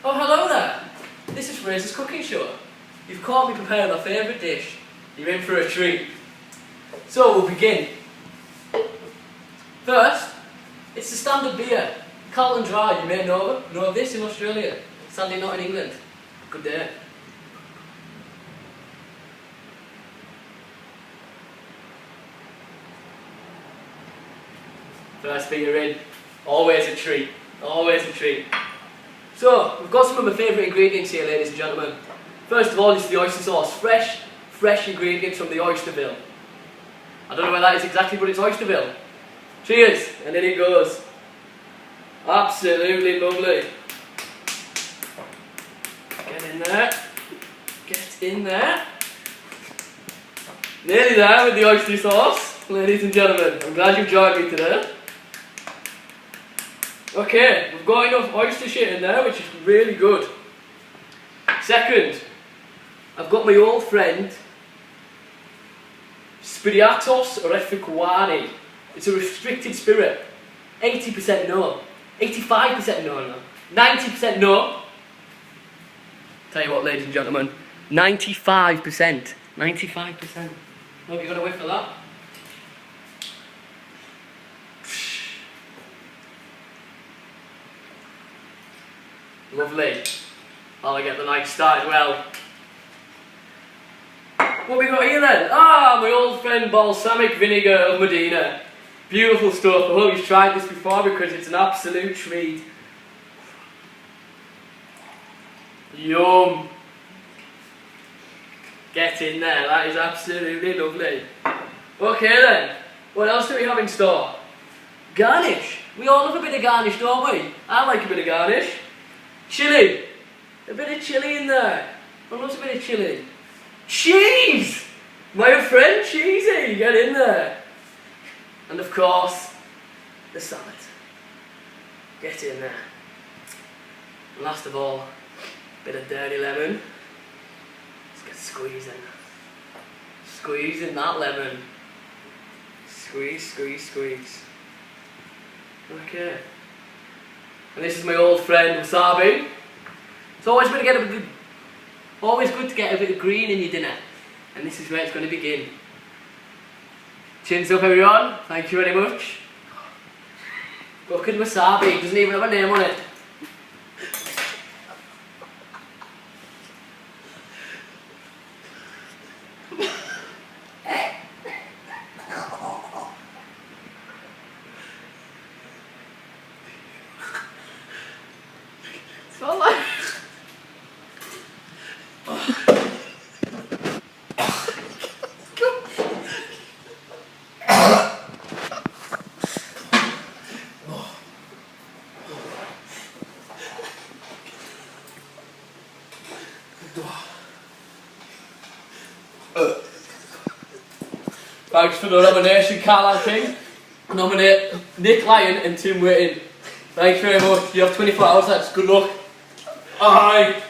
Oh, hello there. This is Fraser's Cooking Show. You've caught me preparing my favourite dish. You're in for a treat. So we'll begin. First, it's the standard beer, Carlton Dry. You may know of this in Australia. Sadly not in England. Good day. First beer in. Always a treat. Always a treat. So, we've got some of my favourite ingredients here, ladies and gentlemen. First of all, it's the oyster sauce. Fresh ingredients from the Oysterville. I don't know where that is exactly, but it's Oysterville. Cheers! And in it goes. Absolutely lovely. Get in there. Get in there. Nearly there with the oyster sauce, ladies and gentlemen. I'm glad you've joined me today. Okay, we've got enough oyster shit in there, which is really good. Second, I've got my old friend Spiritus Refiquani. It's a restricted spirit. 80% no. 85% no. 90% no. Tell you what, ladies and gentlemen, 95%. 95%. Hope you're going to whiff for that. Lovely. I'll get the night started well. What we got here then? Ah, my old friend balsamic vinegar of Medina. Beautiful stuff. I hope you've tried this before because it's an absolute treat. Yum. Get in there, that is absolutely lovely. Okay then, what else do we have in store? Garnish. We all love a bit of garnish, don't we? I like a bit of garnish. Chilli. A bit of chilli in there. I love a bit of chilli. Cheese! My friend Cheesy, get in there. And of course, the salad. Get in there. And last of all, a bit of dirty lemon. Let's get squeezing. Squeezing that lemon. Squeeze, squeeze, squeeze. Okay. And this is my old friend wasabi. It's always good to get a bit of green in your dinner. And this is where it's going to begin. Chins up everyone, thank you very much. Look at wasabi, it doesn't even have a name on it. It's all like... Thanks for the nomination, Carl King. Nominate Nick Lyon and Tim Whitting. Thanks very much. You have 24 hours, that's good luck. Aye.